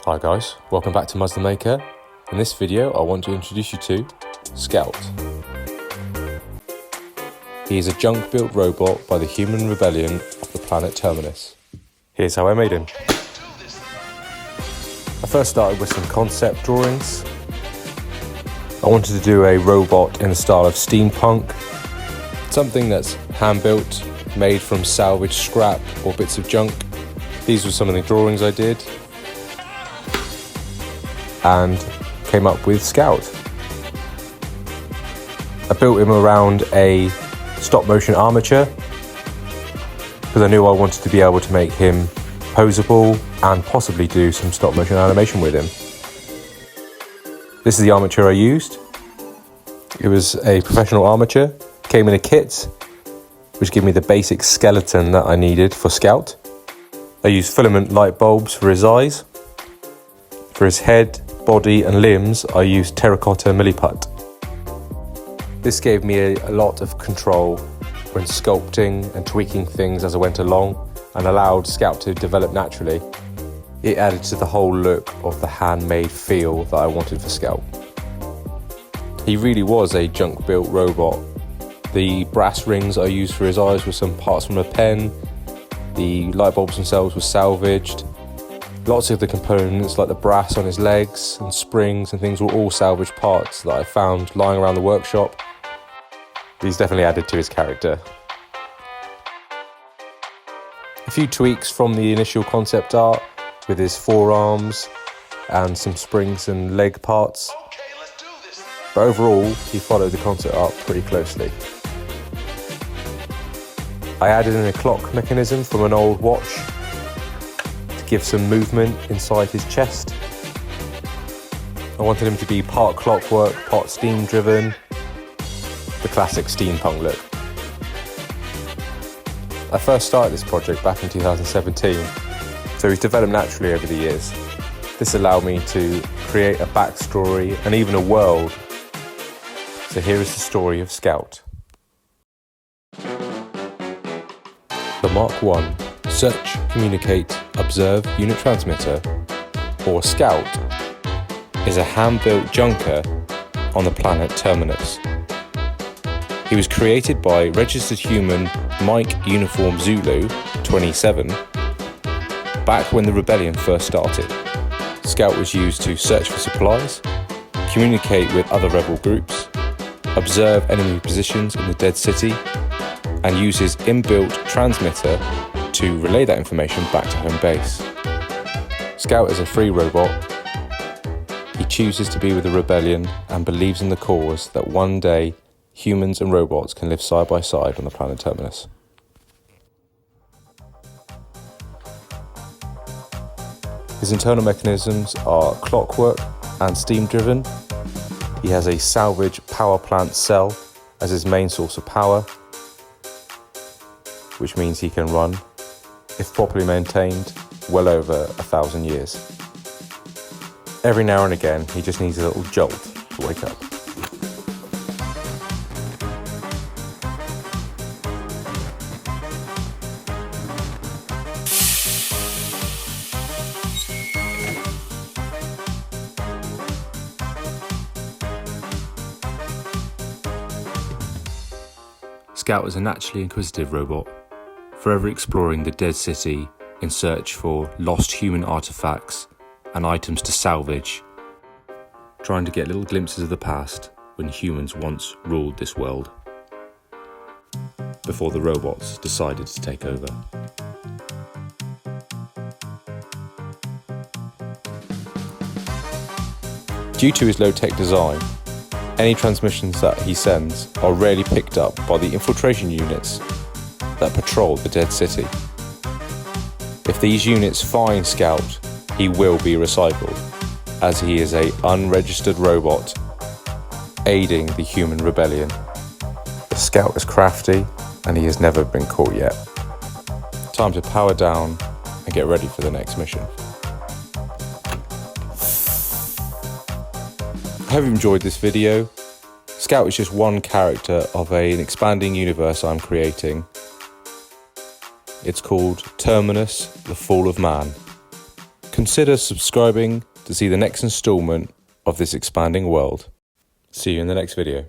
Hi guys, welcome back to S.C.O.U.T Maker. In this video I want to introduce you to S.C.O.U.T. He is a junk-built robot by the human rebellion of the planet Terminus. Here's how I made him. I first started with some concept drawings. I wanted to do a robot in the style of Steampunk, something that's hand-built, made from salvaged scrap or bits of junk. These were some of the drawings I did and came up with S.C.O.U.T. I built him around a stop-motion armature because I knew I wanted to be able to make him posable and possibly do some stop-motion animation with him. This is the armature I used. It was a professional armature, came in a kit, which gave me the basic skeleton that I needed for S.C.O.U.T. I used filament light bulbs for his eyes. For his head, body and limbs, I used terracotta milliput. This gave me a lot of control when sculpting and tweaking things as I went along and allowed S.C.O.U.T to develop naturally. It added to the whole look of the handmade feel that I wanted for S.C.O.U.T. He really was a junk-built robot. The brass rings I used for his eyes were some parts from a pen. The light bulbs themselves were salvaged. Lots of the components, like the brass on his legs and springs and things, were all salvaged parts that I found lying around the workshop. These definitely added to his character. A few tweaks from the initial concept art with his forearms and some springs and leg parts. But overall, he followed the concept art pretty closely. I added in a clock mechanism from an old watch to give some movement inside his chest. I wanted him to be part clockwork, part steam driven, the classic steampunk look. I first started this project back in 2017, so he's developed naturally over the years. This allowed me to create a backstory and even a world. So here is the story of S.C.O.U.T. The Mk1 Search, Communicate, Observe Unit Transmitter, or S.C.O.U.T, is a hand-built junker on the planet Terminus. He was created by registered human Mike Uniform Zulu 27 back when the rebellion first started. S.C.O.U.T was used to search for supplies, communicate with other rebel groups, observe enemy positions in the dead city, and use his inbuilt transmitter to relay that information back to home base. S.C.O.U.T is a free robot. He chooses to be with the rebellion and believes in the cause that one day humans and robots can live side by side on the planet Terminus. His internal mechanisms are clockwork and steam driven. He has a salvage power plant cell as his main source of power, which means he can run, if properly maintained, well over 1,000 years. Every now and again, he just needs a little jolt to wake up. S.C.O.U.T is a naturally inquisitive robot, forever exploring the dead city in search for lost human artifacts and items to salvage, trying to get little glimpses of the past when humans once ruled this world, before the robots decided to take over. Due to his low-tech design, any transmissions that he sends are rarely picked up by the infiltration units that patrol the dead city. If these units find S.C.O.U.T, he will be recycled, as he is an unregistered robot aiding the human rebellion. The S.C.O.U.T is crafty and he has never been caught yet. Time to power down and get ready for the next mission. I hope you enjoyed this video. S.C.O.U.T is just one character of an expanding universe I'm creating. It's called Terminus, the Fall of Man. consider subscribing to see the next installment of this expanding world. See you in the next video.